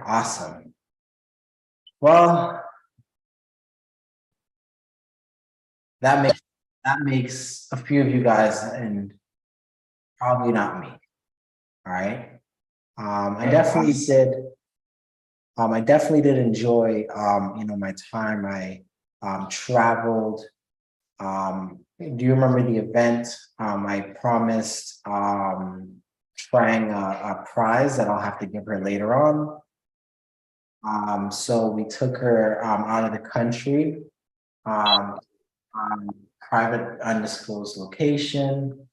Awesome. Well, that makes a few of you guys, and probably not me. All right. I definitely did. I definitely did enjoy, my time. I traveled. Do you remember the event? I promised Trang a prize that I'll have to give her later on. So we took her out of the country, um, private undisclosed location,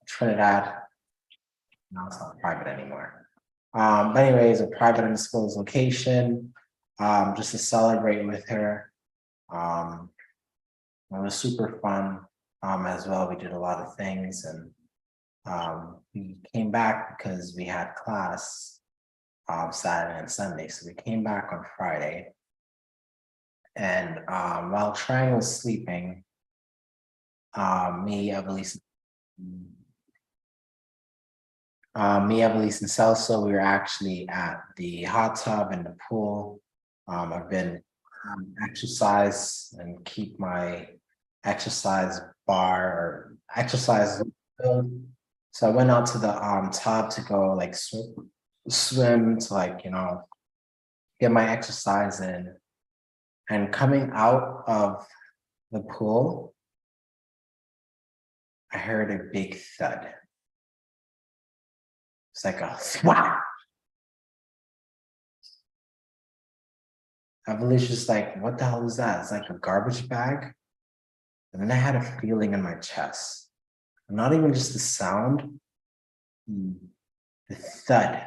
Trinidad. No, it's not private anymore. But anyways, a private undisclosed location, just to celebrate with her. It was super fun as well. We did a lot of things, and we came back because we had class Saturday and Sunday. So we came back on Friday. And while Trang was sleeping, me, Evelise, and Celso, we were actually at the hot tub and the pool. I've been exercise and keep my exercise bar or exercise. So I went out to the tub to go like swim to like, get my exercise in. And coming out of the pool, I heard a big thud. It's like a wow. I was just like, what the hell is that? It's like a garbage bag. And then I had a feeling in my chest. Not even just the sound, the thud.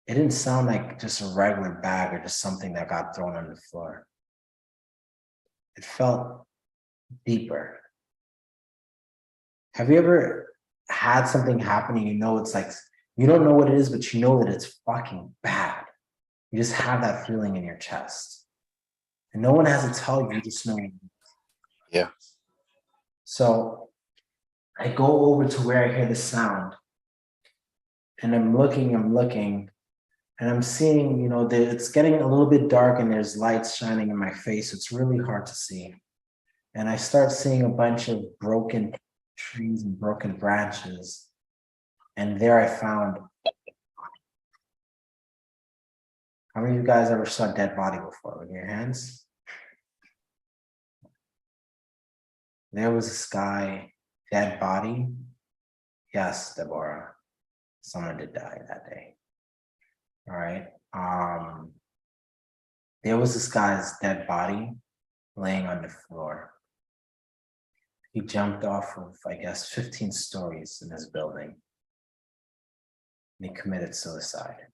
It didn't sound like just a regular bag or just something that got thrown on the floor. It felt deeper. Have you ever had something happen and it's like, you don't know what it is, but you know that it's fucking bad. You just have that feeling in your chest. And no one has to tell you, you just know. Yeah. So I go over to where I hear the sound. And I'm looking, and I'm seeing, it's getting a little bit dark and there's lights shining in my face. It's really hard to see. And I start seeing a bunch of broken trees and broken branches. And there I found, how many of you guys ever saw a dead body before? With your hands? There was this guy, dead body. Yes, Deborah, someone did die that day. All right. There was this guy's dead body laying on the floor. He jumped off of, I guess, 15 stories in this building. And he committed suicide.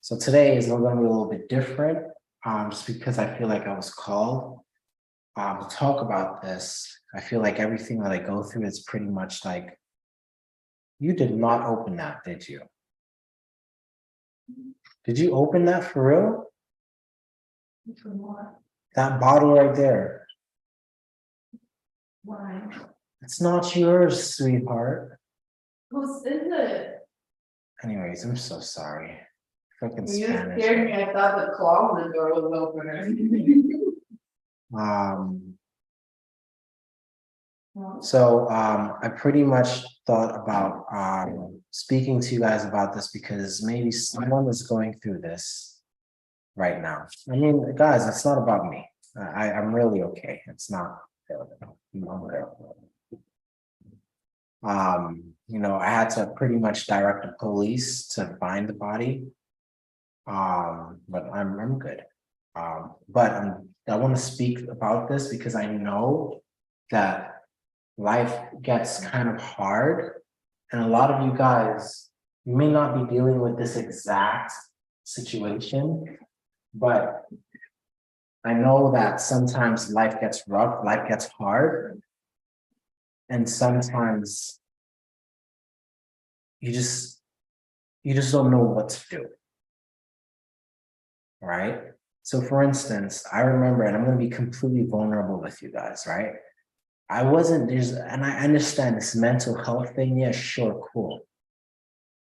So today is going to be a little bit different, just because I feel like I was called to talk about this. I feel like everything that I go through is pretty much like, you did not open that, did you? Did you open that for real? For what? That bottle right there. Why? It's not yours, sweetheart. Whose is it? Anyways, I'm so sorry. Freaking You Spanish. scared me. I thought the claw on the door was open. So I pretty much thought about speaking to you guys about this because maybe someone is going through this right now. I mean, guys, it's not about me. I'm really okay. It's not. I had to pretty much direct the police to find the body. But I'm good. But I want to speak about this because I know that life gets kind of hard, and a lot of you guys, you may not be dealing with this exact situation, but I know that sometimes life gets rough, life gets hard, and sometimes you just don't know what to do. Right? So for instance, I remember, and I'm going to be completely vulnerable with you guys, right? And I understand this mental health thing, yeah, sure, cool.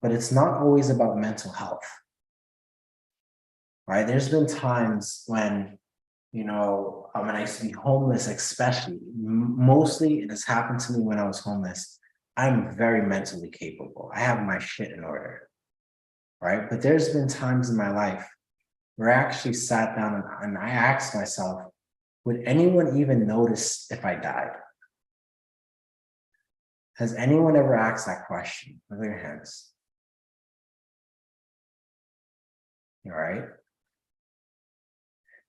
but it's not always about mental health, right? There's been times when, when I used to be homeless, especially, mostly it has happened to me when I was homeless. I'm very mentally capable. I have my shit in order, right? But there's been times in my life where I actually sat down and I asked myself, would anyone even notice if I died? Has anyone ever asked that question? Raise your hands. All right.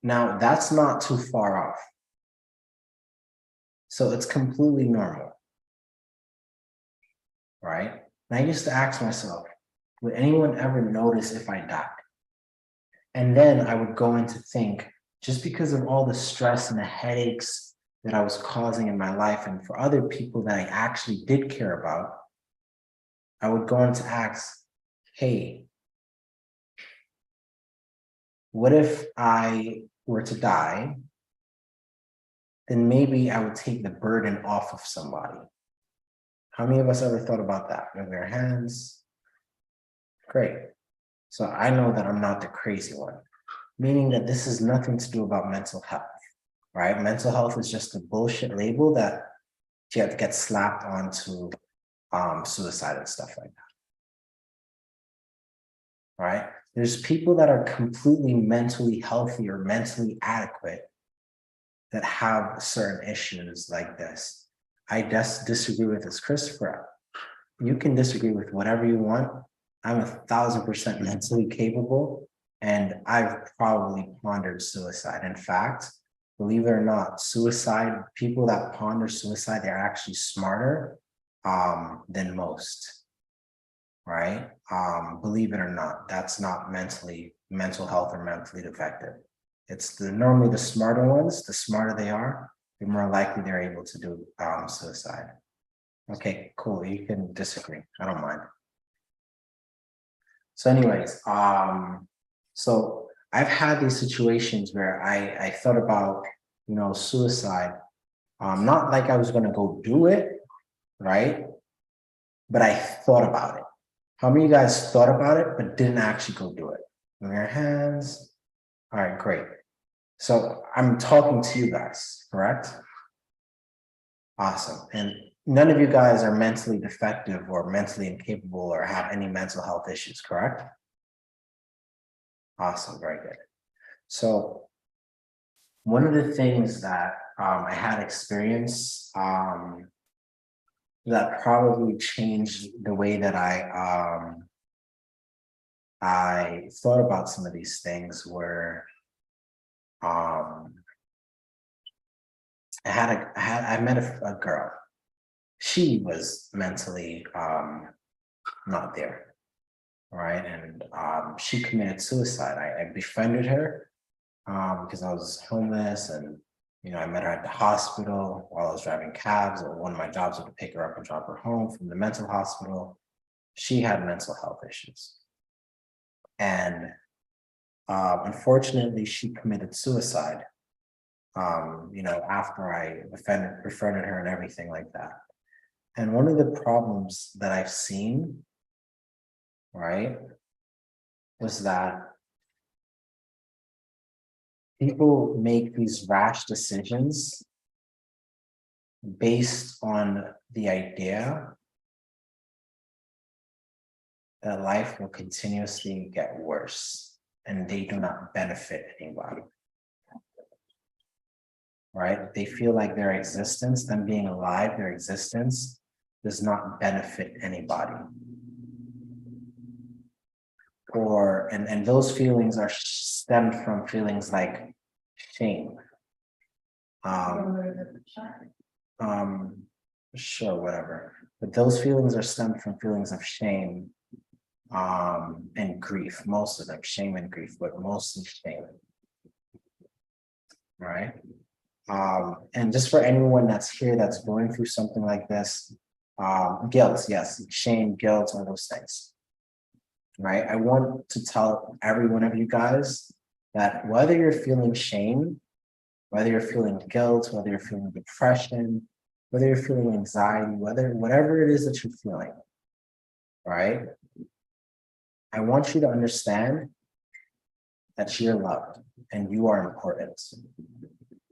Now, that's not too far off. So it's completely normal, right? And I used to ask myself, would anyone ever notice if I died? And then I would go in to think, just because of all the stress and the headaches that I was causing in my life and for other people that I actually did care about, I would go in to ask, hey, what if I were to die? Then maybe I would take the burden off of somebody. How many of us ever thought about that? Raise your hands. Great. So I know that I'm not the crazy one, meaning that this is nothing to do about mental health, right? Mental health is just a bullshit label that you have to get slapped onto suicide and stuff like that, right? There's people that are completely mentally healthy or mentally adequate that have certain issues like this. I disagree with this, Christopher. You can disagree with whatever you want. I'm 1,000% mentally capable, and I've probably pondered suicide. In fact, believe it or not, people that ponder suicide, they're actually smarter than most, right? Believe it or not, that's not mental health or mentally defective. It's normally the smarter ones, the smarter they are, the more likely they're able to do suicide. Okay, cool, you can disagree, I don't mind. So anyways, so I've had these situations where I thought about, suicide, not like I was gonna go do it, right? But I thought about it. How many of you guys thought about it, but didn't actually go do it? Raise your hands. All right, great. So I'm talking to you guys, correct? Awesome. And none of you guys are mentally defective or mentally incapable or have any mental health issues, correct? Awesome, very good. So one of the things that I had experienced that probably changed the way that I thought about some of these things were I met a girl. She was mentally not there, right? And she committed suicide. I befriended her because I was homeless, and I met her at the hospital while I was driving cabs, or one of my jobs was to pick her up and drop her home from the mental hospital. She had mental health issues, and unfortunately, she committed suicide. After I befriended her and everything like that. And one of the problems that I've seen, right, was that people make these rash decisions based on the idea that life will continuously get worse and they do not benefit anybody. Right? They feel like their existence, them being alive, their existence does not benefit anybody. And those feelings are stemmed from feelings like shame. Sure, whatever. But those feelings are stemmed from feelings of shame and grief, most of them, shame and grief, but mostly shame. Right? And just for anyone that's here that's going through something like this, guilt, yes, shame, guilt, all those things. Right? I want to tell every one of you guys that whether you're feeling shame, whether you're feeling guilt, whether you're feeling depression, whether you're feeling anxiety, whatever it is that you're feeling, right? I want you to understand that you're loved and you are important.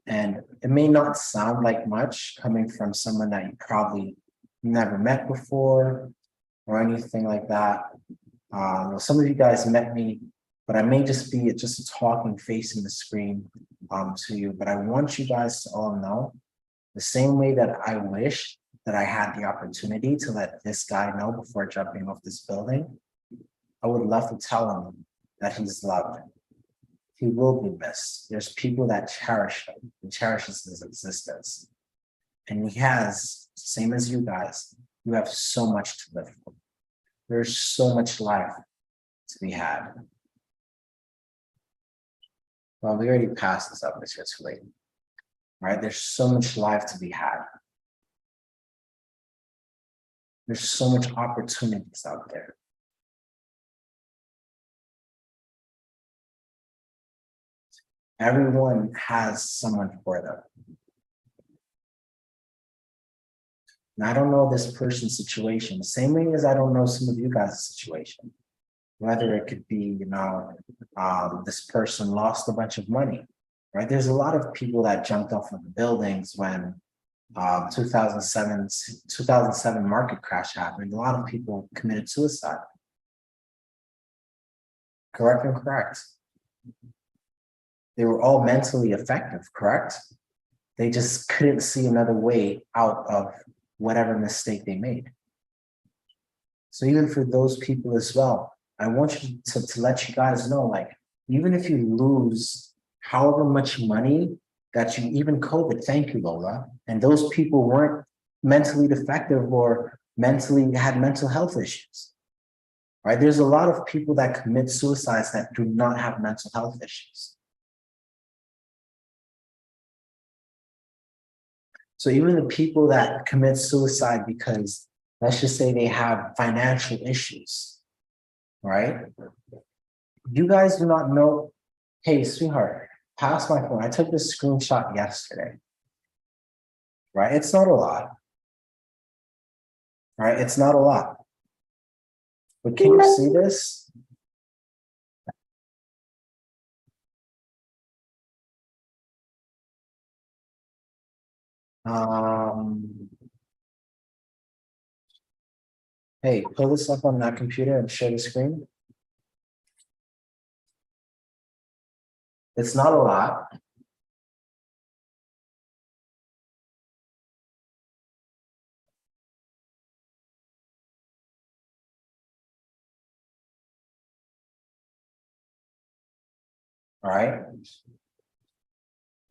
And it may not sound like much coming from someone that you probably never met before or anything like that. Well, some of you guys met me, but I may just be just a talking face in the screen to you. But I want you guys to all know the same way that I wish that I had the opportunity to let this guy know before jumping off this building. I would love to tell him that he's loved. He will be missed. There's people that cherish him and cherishes his existence. And he has, same as you guys, you have so much to live for. There's so much life to be had. Well, we already passed this up, it's too late. Right? There's so much life to be had. There's so much opportunities out there. Everyone has someone for them. And I don't know this person's situation, the same way as I don't know some of you guys' situation. Whether it could be, this person lost a bunch of money, right? There's a lot of people that jumped off of the buildings when 2007 market crash happened. A lot of people committed suicide. Correct and correct. They were all mentally effective, correct? They just couldn't see another way out of whatever mistake they made. So even for those people as well, I want you to let you guys know, like, even if you lose however much money that you, even COVID, thank you, Lola, and those people weren't mentally defective or mentally had mental health issues, right? There's a lot of people that commit suicides that do not have mental health issues. So even the people that commit suicide because, let's just say they have financial issues, right? You guys do not know, hey, sweetheart, pass my phone. I took this screenshot yesterday, right? It's not a lot, right? It's not a lot. But can you see this? Hey, pull this up on that computer and share the screen. It's not a lot. All right.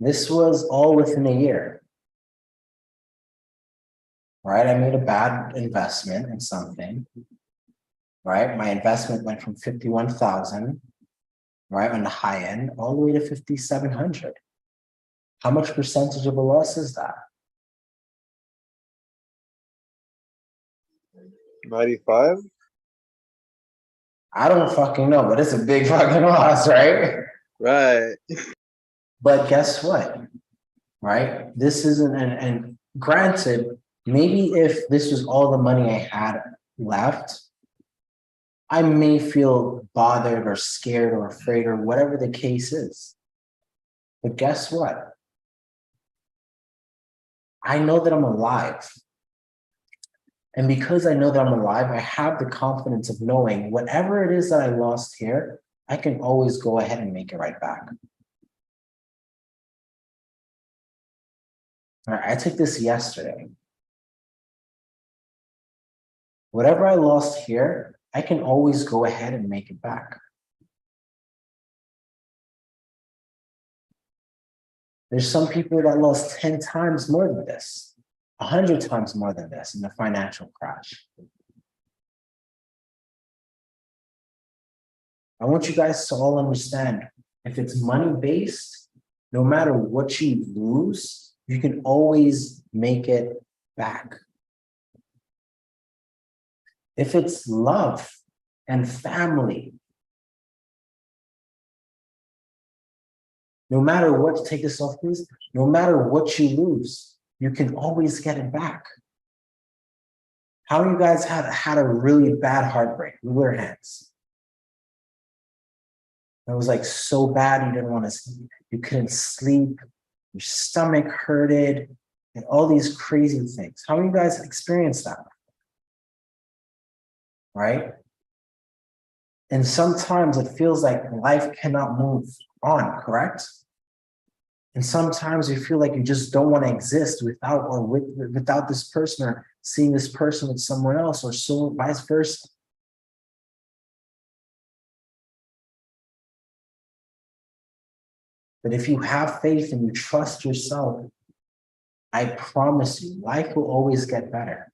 This was all within a year. Right? I made a bad investment in something. Right? My investment went from 51,000, right, on the high end, all the way to 5,700. How much percentage of a loss is that? 95? I don't fucking know, but it's a big fucking loss, right? Right. But guess what? Right? This isn't, and granted, maybe if this was all the money I had left, I may feel bothered or scared or afraid or whatever the case is. But guess what? I know that I'm alive. And because I know that I'm alive, I have the confidence of knowing whatever it is that I lost here, I can always go ahead and make it right back. All right, I took this yesterday. Whatever I lost here, I can always go ahead and make it back. There's some people that lost 10 times more than this, 100 times more than this in the financial crash. I want you guys to all understand, if it's money-based, no matter what you lose, you can always make it back. If it's love and family, no matter what, take this off, please. No matter what you lose, you can always get it back. How many of you guys had a really bad heartbreak? Move your hands. It was like so bad you didn't want to sleep. You couldn't sleep. Your stomach hurted, and all these crazy things. How many of you guys experienced that? Right? And sometimes it feels like life cannot move on, correct? And sometimes you feel like you just don't want to exist without or without this person, or seeing this person with someone else, or so vice versa. But if you have faith and you trust yourself, I promise you, life will always get better.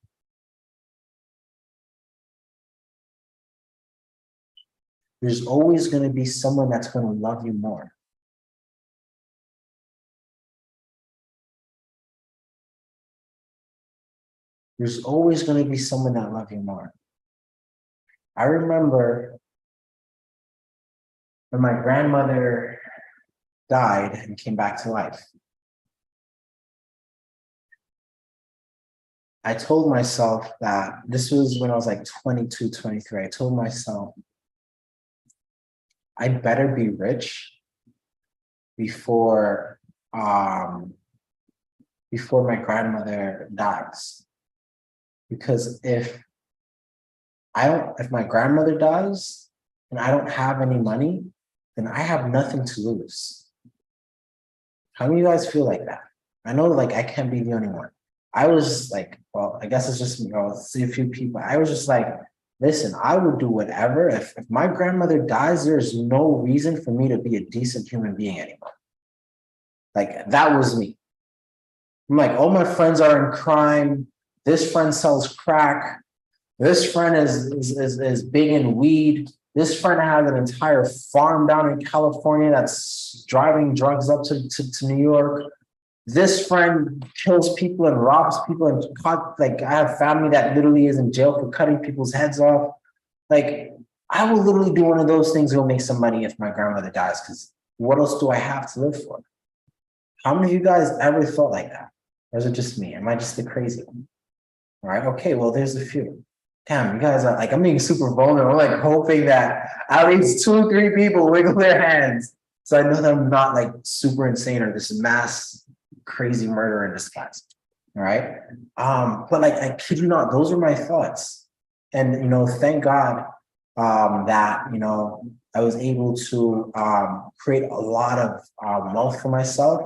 There's always going to be someone that's going to love you more. There's always going to be someone that loves you more. I remember when my grandmother died and came back to life. I told myself that this was when I was like 22, 23. I told myself, I better be rich before my grandmother dies. Because if my grandmother dies and I don't have any money, then I have nothing to lose. How many of you guys feel like that? I know like I can't be the only one. I was like, well, I guess it's just me. I'll see a few people. I was just like, listen, I would do whatever. If my grandmother dies, there's no reason for me to be a decent human being anymore. Like that was me. I'm like, all my friends are in crime. This friend sells crack. This friend is big in weed. This friend has an entire farm down in California that's driving drugs up to New York. This friend kills people and robs people and like I have family that literally is in jail for cutting people's heads off. Like I will literally do one of those things to go make some money if my grandmother dies, because what else do I have to live for? How many of you guys ever felt like that? Or is it just me? Am I just the crazy one? All right, okay, well, there's a few. Damn, you guys are like, I'm being super vulnerable. I'm like hoping that at least 2 or 3 people wiggle their hands. So I know that I'm not like super insane or this mass crazy murderer in this class. All right. But like, I kid you not, those are my thoughts. And, thank God that, I was able to create a lot of wealth for myself,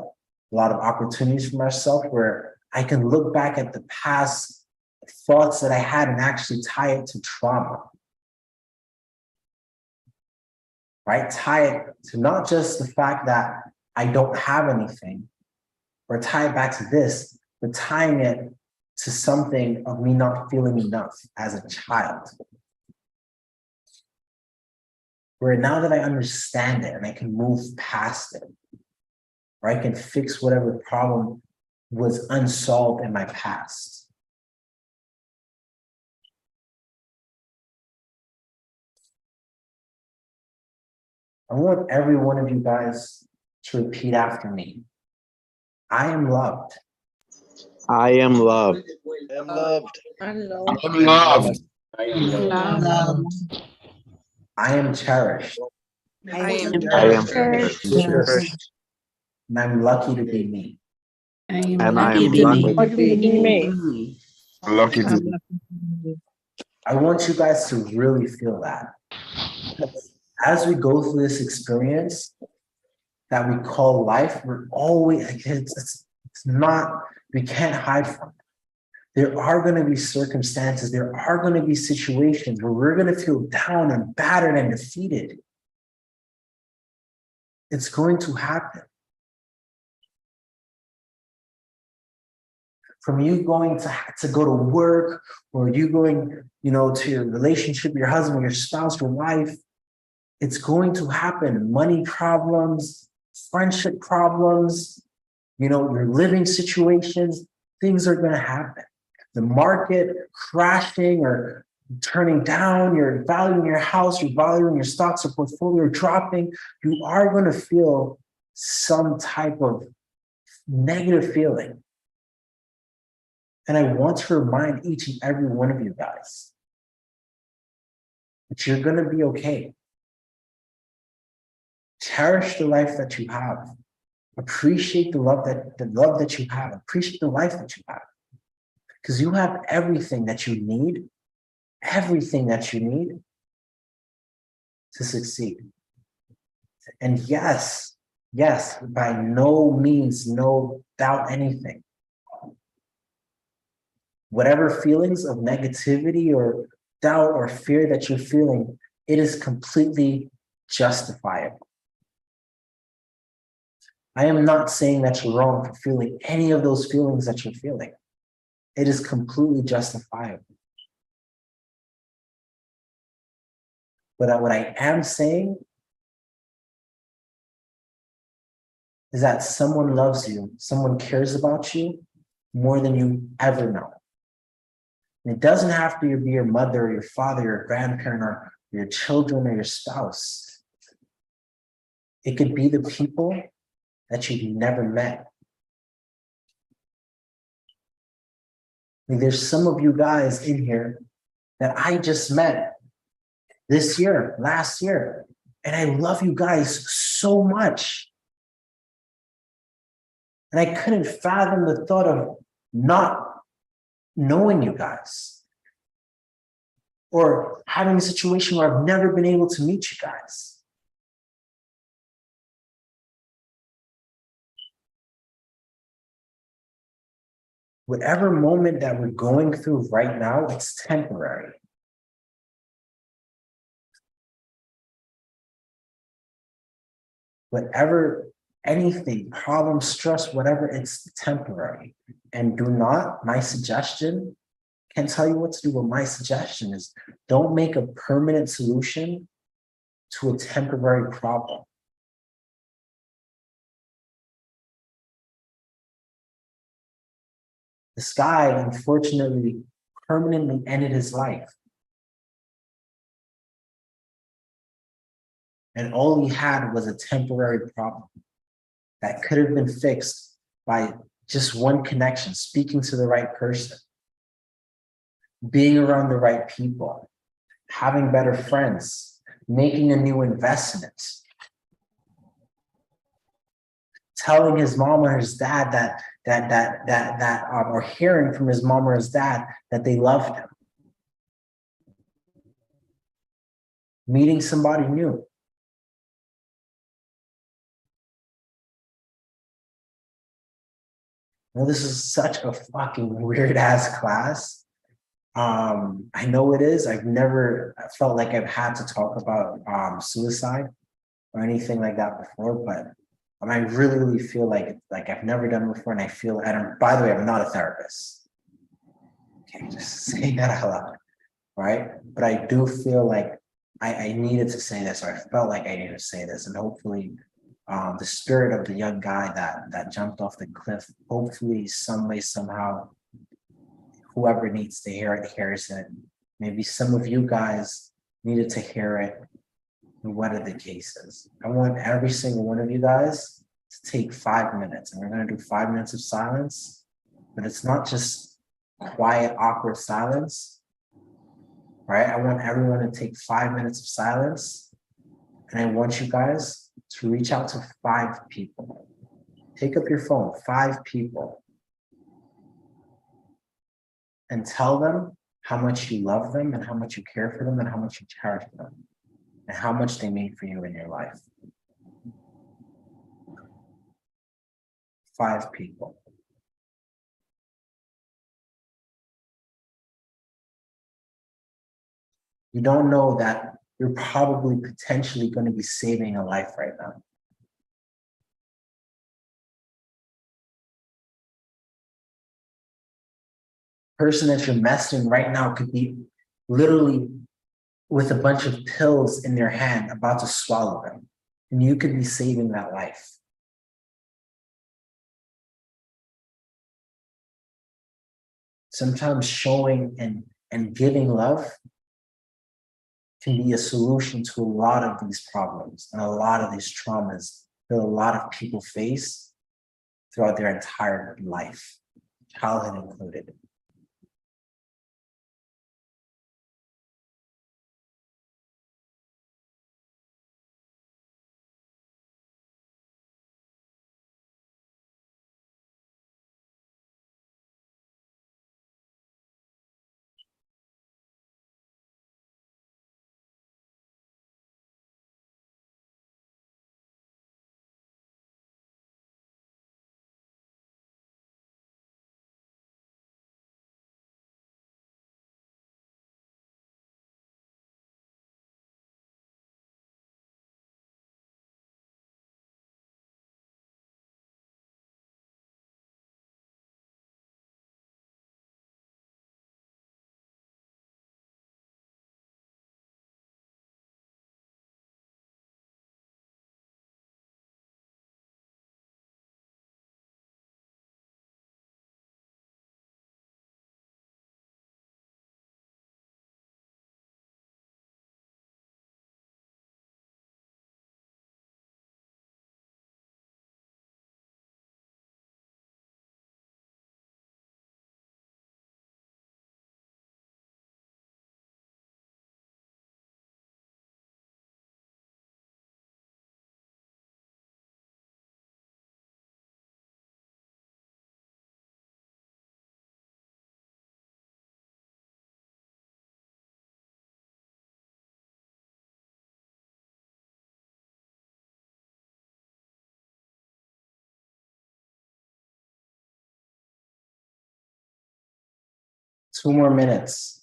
a lot of opportunities for myself where I can look back at the past thoughts that I had and actually tie it to trauma. Right? Tie it to not just the fact that I don't have anything, or tie it back to this, but tying it to something of me not feeling enough as a child. Where now that I understand it and I can move past it, or I can fix whatever problem was unsolved in my past. I want every one of you guys to repeat after me. I am loved. I am loved. I am loved. I'm loved. I'm loved. I am cherished. I am I am cherished. And I'm lucky to be me. and I am lucky. Me. Lucky to I want you guys to really feel that. As we go through this experience that we call life, we're always, it's not, we can't hide from it. There are going to be circumstances, there are going to be situations where we're going to feel down and battered and defeated. It's going to happen. From you going to go to work, or you going, to your relationship, your husband, your spouse, your wife, it's going to happen. Money problems, friendship problems, your living situations, things are going to happen. The market crashing or turning down, you're valuing your house, you're valuing your stocks or portfolio dropping, you are going to feel some type of negative feeling. And I want to remind each and every one of you guys that you're going to be okay. Cherish the life that you have. Appreciate the love that you have. Appreciate the life that you have. Because you have everything that you need, to succeed. And yes, by no means, no doubt anything. Whatever feelings of negativity or doubt or fear that you're feeling, it is completely justifiable. I am not saying that you're wrong for feeling any of those feelings that you're feeling. It is completely justifiable. But what I am saying is that someone loves you, someone cares about you more than you ever know. And it doesn't have to be your mother or your father, your grandparent, or your children or your spouse. It could be the people that you've never met. I mean, there's some of you guys in here that I just met this year, last year, and I love you guys so much. And I couldn't fathom the thought of not knowing you guys or having a situation where I've never been able to meet you guys. Whatever moment that we're going through right now, it's temporary. Whatever, anything, problem, stress, whatever, it's temporary. And do not, my suggestion, can't tell you what to do, but my suggestion is don't make a permanent solution to a temporary problem. This guy, unfortunately, permanently ended his life. And all he had was a temporary problem that could have been fixed by just one connection, speaking to the right person, being around the right people, having better friends, making a new investment, telling his mom or his dad or hearing from his mom or his dad that they loved him, meeting somebody new. Well, this is such a fucking weird ass class. I know it is. I've never felt like I've had to talk about suicide or anything like that before, but I really feel like I've never done it before, and I feel, by the way, I'm not a therapist. Okay, just saying that out loud, right? But I do feel like I needed to say this, or I felt like I needed to say this, and hopefully the spirit of the young guy that jumped off the cliff, hopefully some way, somehow, whoever needs to hear it hears it. Maybe some of you guys needed to hear it. Whatever the case is, I want every single one of you guys to take 5 minutes, and we're going to do 5 minutes of silence, but it's not just quiet, awkward silence, right? I want everyone to take 5 minutes of silence, and I want you guys to reach out to 5 people. Take up your phone, 5 people, and tell them how much you love them and how much you care for them and how much you cherish them and how much they mean for you in your life. 5 people. You don't know that you're probably potentially going to be saving a life right now. Person that you're messing right now could be literally with a bunch of pills in their hand about to swallow them, and you could be saving that life. Sometimes showing and giving love can be a solution to a lot of these problems and a lot of these traumas that a lot of people face throughout their entire life, childhood included. 2 more minutes.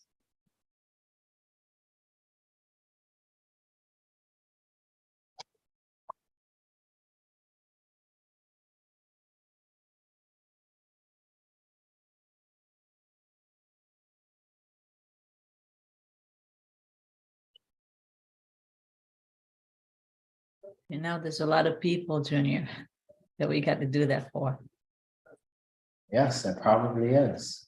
And now there's a lot of people, Junior, that we got to do that for. Yes, it probably is.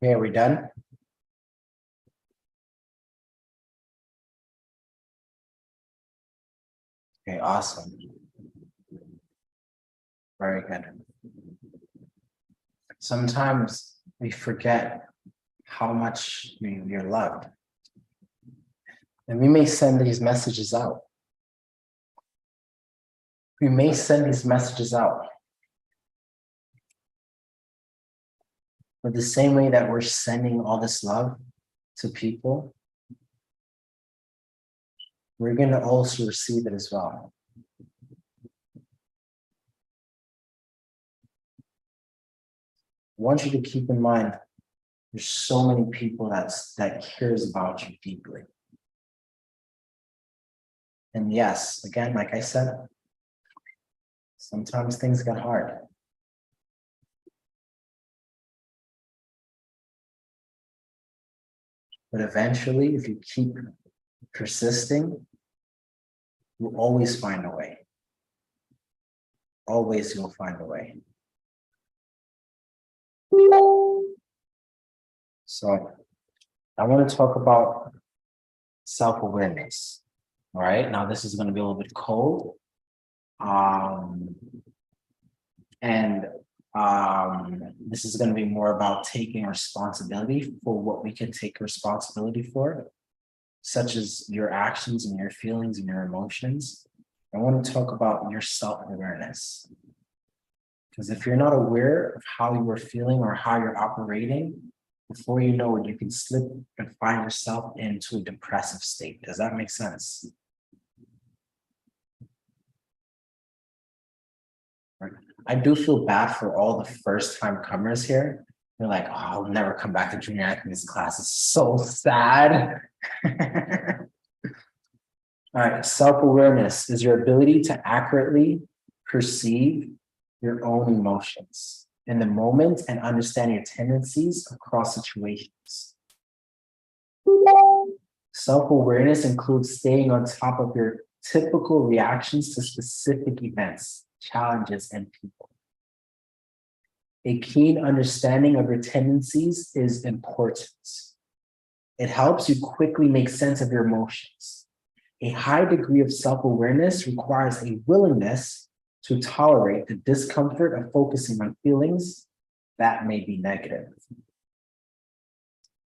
Okay, are we done? Okay, awesome. Very good. Sometimes we forget how much you're loved. And we may send these messages out. We may send these messages out. But the same way that we're sending all this love to people, we're going to also receive it as well. I want you to keep in mind, there's so many people that cares about you deeply. And yes, again, like I said, sometimes things get hard. But eventually, if you keep persisting, you'll always find a way. Always you'll find a way. So I want to talk about self-awareness. All right, now this is going to be a little bit cold. This is going to be more about taking responsibility for what we can take responsibility for, such as your actions and your feelings and your emotions. I want to talk about your self-awareness. Because if you're not aware of how you are feeling or how you're operating, before you know it, you can slip and find yourself into a depressive state. Does that make sense? I do feel bad for all the first-time comers here. They're like, oh, I'll never come back to junior academics class. It's so sad. All right, self-awareness is your ability to accurately perceive your own emotions in the moment and understand your tendencies across situations. Self-awareness includes staying on top of your typical reactions to specific events, challenges, and people. A keen understanding of your tendencies is important. It helps you quickly make sense of your emotions. A high degree of self-awareness requires a willingness to tolerate the discomfort of focusing on feelings that may be negative.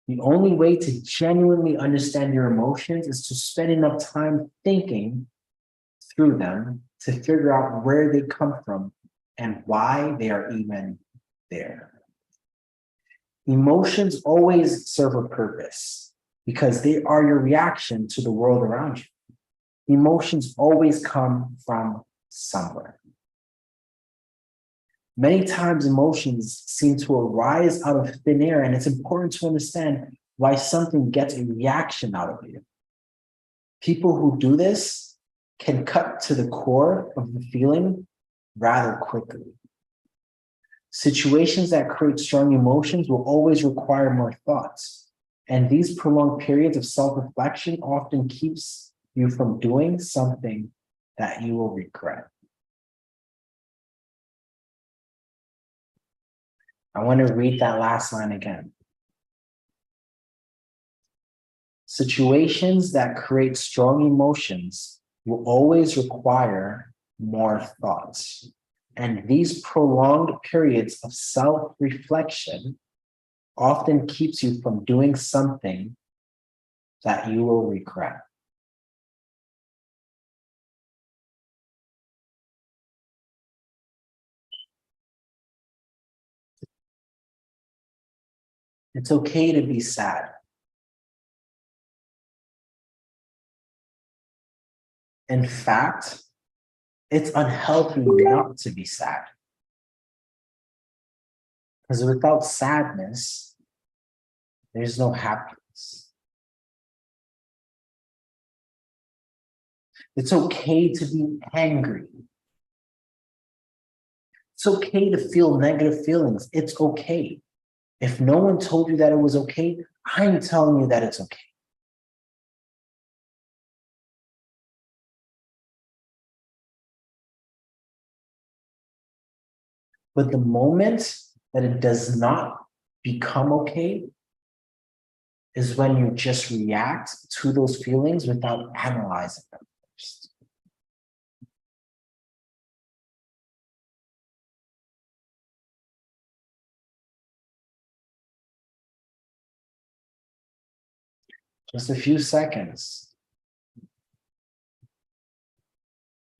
The only way to genuinely understand your emotions is to spend enough time thinking through them to figure out where they come from and why they are even there. Emotions always serve a purpose because they are your reaction to the world around you. Emotions always come from somewhere. Many times emotions seem to arise out of thin air, and it's important to understand why something gets a reaction out of you. People who do this can cut to the core of the feeling rather quickly. Situations that create strong emotions will always require more thoughts, and these prolonged periods of self-reflection often keeps you from doing something that you will regret. I want to read that last line again. Situations that create strong emotions will always require more thoughts. And these prolonged periods of self-reflection often keeps you from doing something that you will regret. It's okay to be sad. In fact, it's unhealthy not to be sad. Because without sadness, there's no happiness. It's okay to be angry. It's okay to feel negative feelings. It's okay. If no one told you that it was okay, I'm telling you that it's okay. But the moment that it does not become okay is when you just react to those feelings without analyzing them first. Just a few seconds.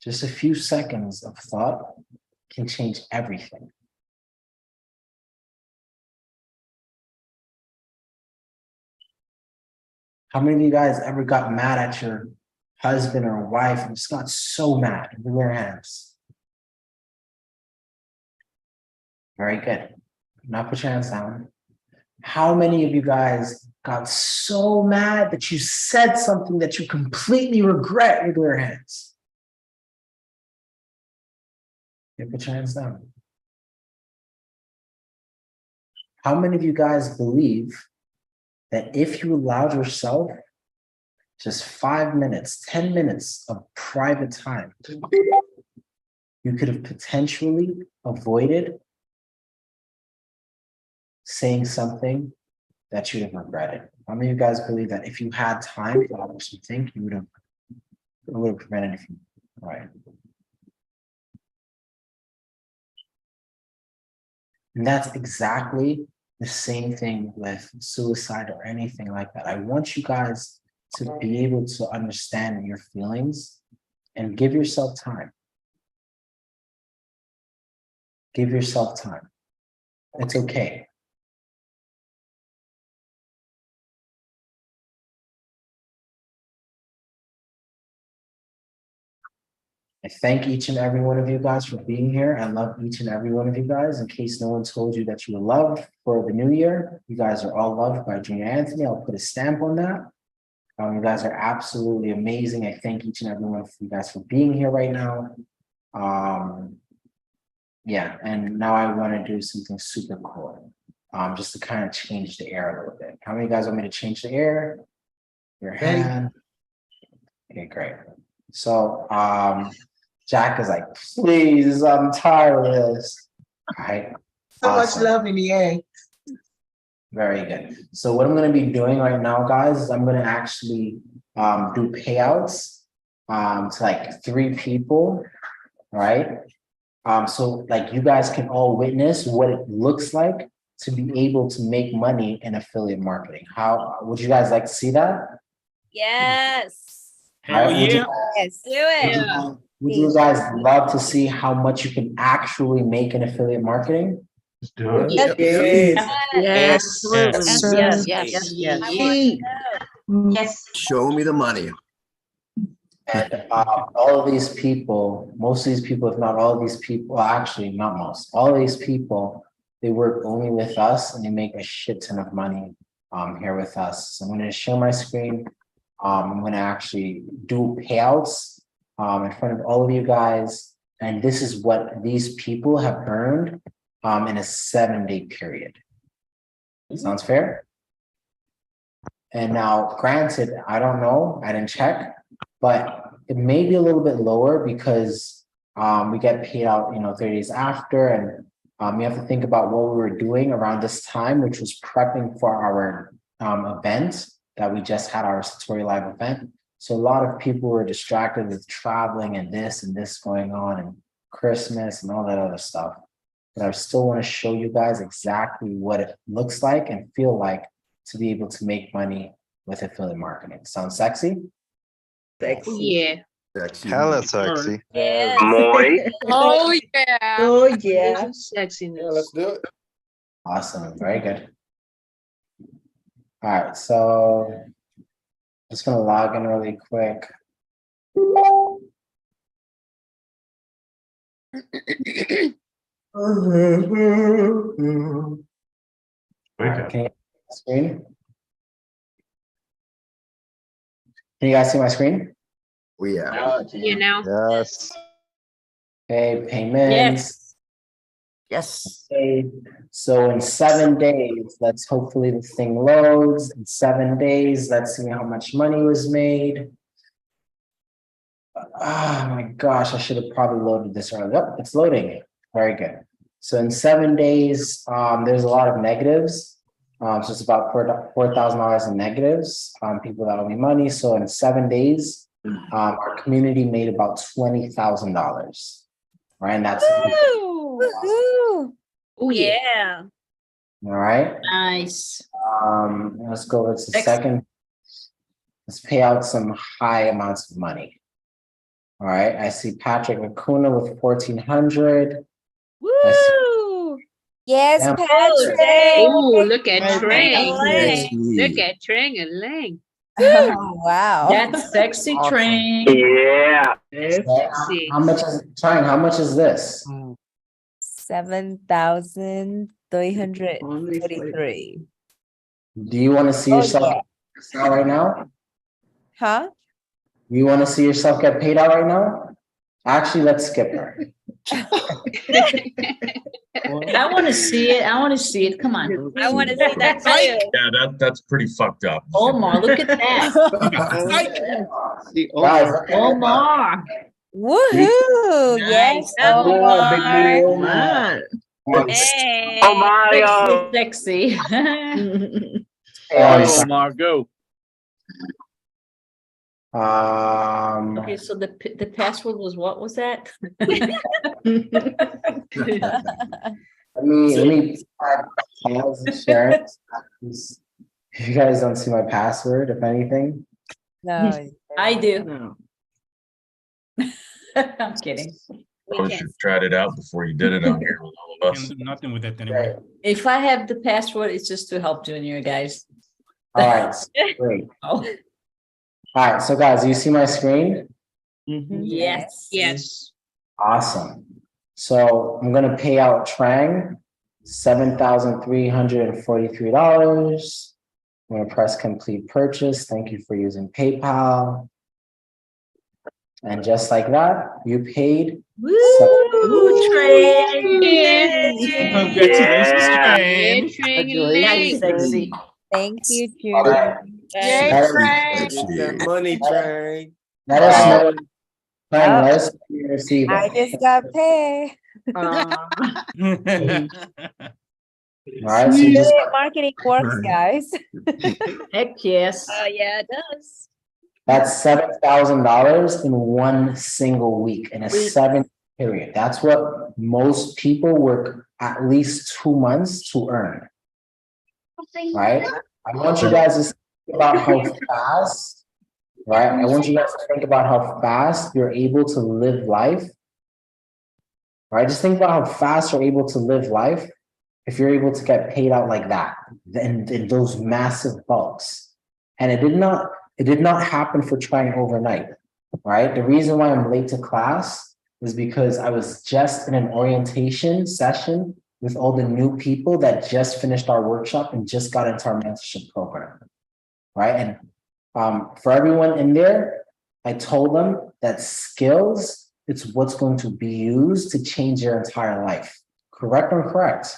Just a few seconds of thought can change everything. How many of you guys ever got mad at your husband or wife and just got so mad? Raise your hands. Very good. Now put your hands down. How many of you guys got so mad that you said something that you completely regret? Raise your hands. Okay, put your hands down. How many of you guys believe that if you allowed yourself just 5 minutes, 10 minutes of private time, you could have potentially avoided saying something that you'd have regretted? How many of you guys believe that if you had time to actually think, you would have prevented it from, right? And that's exactly the same thing with suicide or anything like that. I want you guys to be able to understand your feelings and give yourself time. Give yourself time. It's okay. I thank each and every one of you guys for being here. I love each and every one of you guys. In case no one told you that you were loved for the new year, you guys are all loved by Junior Anthony. I'll put a stamp on that. You guys are absolutely amazing. I thank each and every one of you guys for being here right now. Yeah, and now I want to do something super cool. Just to kind of change the air a little bit. How many of you guys want me to change the air? Your hand. Okay, great. So Jack is like, please, I'm tired of this. All right. So much love in the air. Very good. So what I'm going to be doing right now, guys, is I'm going to actually do payouts to like 3 people. All right. So like you guys can all witness what it looks like to be able to make money in affiliate marketing. How would you guys like to see that? Yes. All right, Yes, do it. would you guys love to see how much you can actually make in affiliate marketing? Let's do it. Yes. Yes. Yes. Yes. Show me the money. And all of these people, most of these people, if not all of these people, well, actually not most, all of these people, they work only with us and they make a shit ton of money here with us. So I'm going to share my screen. I'm going to actually do payouts in front of all of you guys. And this is what these people have earned in a 7-day period. Sounds fair? And now, granted, I don't know, I didn't check, but it may be a little bit lower because we get paid out, 30 days after, and you have to think about what we were doing around this time, which was prepping for our event that we just had, our Satori Live event. So a lot of people were distracted with traveling and this going on and Christmas and all that other stuff. But I still want to show you guys exactly what it looks like and feel like to be able to make money with affiliate marketing. Sound sexy? Yeah. Sexy. Hella sexy. Yes. Oh, yeah. Oh, yeah. Yeah, let's do it. Awesome, very good. All right, so just gonna log in really quick. Wake up. Can you see my screen? Can you guys see my screen? Oh, yeah. You know. Yes. Okay, payments. Yes. Okay, so in 7 days, let's hopefully the thing loads. In 7 days, let's see how much money was made. Oh my gosh, I should have probably loaded this early. Oh, it's loading. Very good. So in 7 days, there's a lot of negatives. So it's about $4,000 in negatives. People that owe me money. So in 7 days, our community made about $20,000. Right, and that's Woohoo. Oh, yeah. Yeah. all right. Nice. Let's go over to the Next. second. Let's pay out some high amounts of money. All right, I see Patrick Acuna with 1,400. Woo. Yes, Yeah. Patrick. Oh, look at Oh, Trang. Lang. Look at Trang and Lang. Oh, wow. That's sexy Awesome. train. Sexy. How much is trying? How much is this? 7,343. Do you want to see Oh, yourself yeah. get paid out right now? Huh? You want to see yourself get paid out right now? Actually, let's skip her. I want to see it. I want to see it. Come on. I want to see that too. Yeah, that's pretty fucked up. Omar, look at that. Guys, Omar. Woohoo! Yes, Omar. Wow. Hey. Sexy. Margot. Okay, so the password was, what was that? let me pause and share it. You guys don't see my password, if anything. No. I do. No. I'm kidding. Probably should have tried it out before you did it on here with all of us. Can't do nothing with it anyway. If I have the password, it's just to help Junior, guys. All right, great. Oh, All right, so guys, you see my screen? yes. Yes. Awesome. So I'm gonna pay out Trang $7,343. I'm gonna press complete purchase. Thank you for using PayPal. And just like that, you paid. Woo, Trey. Congratulations, Trang. Trang and That's Lang. sexy. Thank you, All Judy. right. Sexy. Money train. Let us know. Trang, let us know when you receive I it. just got paid. All right, so you just Marketing works, guys. Heck yes. Oh, yeah, it does. that's $7,000 in one single week in a 7 period. That's what most people work at least 2 months to earn. Right? I want you guys to think about how fast, right? I want you guys to think about how fast you're able to live life. Right? Just think about how fast you're able to live life if you're able to get paid out like that, then in those massive bulks. And it did not happen for trying overnight, right? The reason why I'm late to class is because I was just in an orientation session with all the new people that just finished our workshop and just got into our mentorship program, right? And for everyone in there, I told them that skills, it's what's going to be used to change your entire life. Correct or incorrect?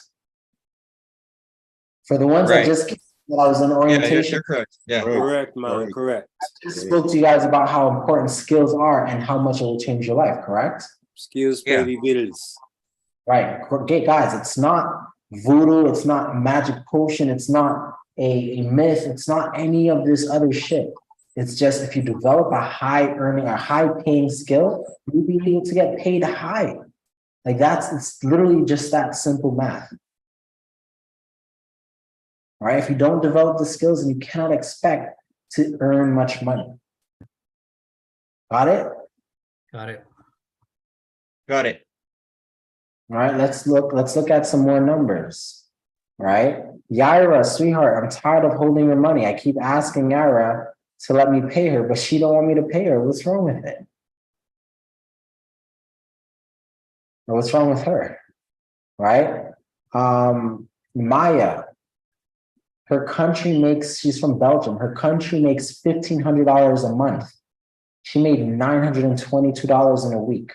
For the ones that just when I was in orientation. You're correct. Yeah. Correct, man. Correct. I just spoke to you guys about how important skills are and how much it will change your life, correct? Skills pay the bills. Right. Okay, guys, it's not voodoo, it's not a magic potion, it's not a myth, it's not any of this other shit. It's just if you develop a high earning, a high paying skill, you'll be able to get paid high. Like it's literally just that simple math. All right, if you don't develop the skills, then you cannot expect to earn much money. Got it? Got it. Got it. All right, let's look at some more numbers. Right? Yaira, sweetheart, I'm tired of holding your money. I keep asking Yaira to let me pay her, but she don't want me to pay her. What's wrong with it? Or what's wrong with her? Right? Maya, she's from Belgium. Her country makes $1,500 a month. She made $922 in a week.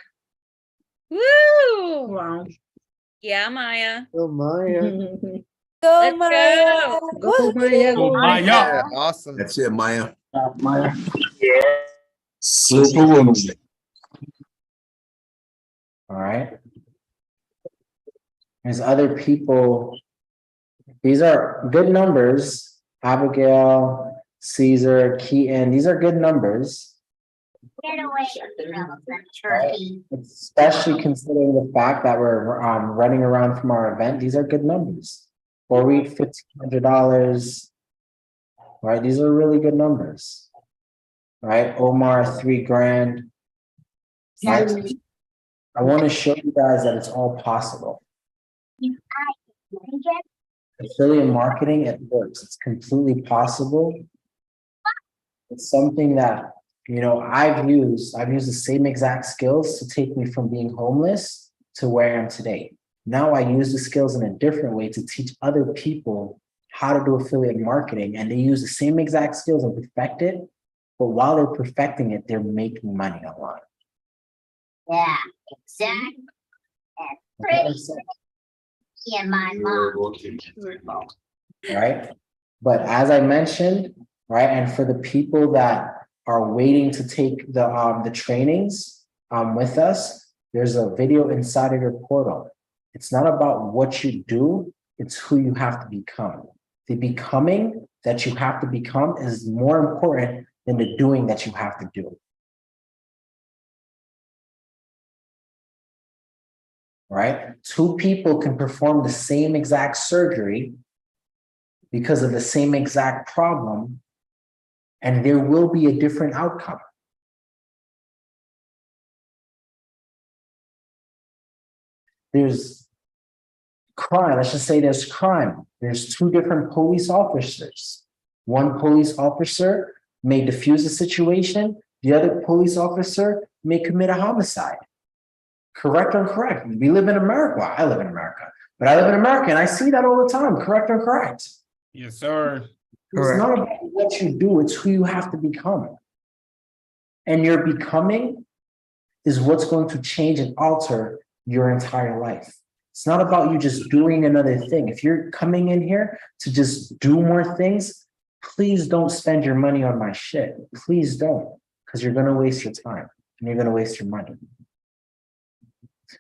Woo! Wow. Yeah, Maya. Oh, Maya. Go, Let's Maya. Go, Maya. Go, Maya. Awesome. That's it, Maya. Maya. Superwoman. All right. There's other people. These are good numbers. Abigail, Caesar, Keaton. These are good numbers. Especially considering the fact that we're running around from our event. These are good numbers. 4 week, $1,500. Right? These are really good numbers. Right? Omar, $3,000. Right? I want to show you guys that it's all possible. Affiliate marketing, it works. It's completely possible. It's something that, I've used the same exact skills to take me from being homeless to where I am today. Now I use the skills in a different way to teach other people how to do affiliate marketing, and they use the same exact skills and perfect it. But while they're perfecting it, they're making money online. Yeah, exactly. In my mom. Right? But as I mentioned, right, and for the people that are waiting to take the trainings with us, there's a video inside of your portal. It's not about what you do, it's who you have to become. The becoming that you have to become is more important than the doing that you have to do. Right? Two people can perform the same exact surgery because of the same exact problem, and there will be a different outcome. There's crime. Let's just say there's crime. There's two different police officers. One police officer may diffuse the situation. The other police officer may commit a homicide. Correct or incorrect? We live in America. Well, I live in America, but I live in America and I see that all the time. Correct or incorrect? Yes, sir. It's not about what you do, it's who you have to become. And your becoming is what's going to change and alter your entire life. It's not about you just doing another thing. If you're coming in here to just do more things, please don't spend your money on my shit. Please don't, because you're going to waste your time and you're going to waste your money.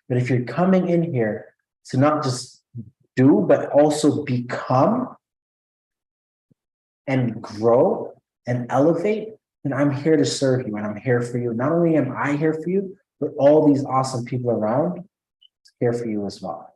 But if you're coming in here to not just do, but also become and grow and elevate, then I'm here to serve you and I'm here for you. Not only am I here for you, but all these awesome people around here for you as well.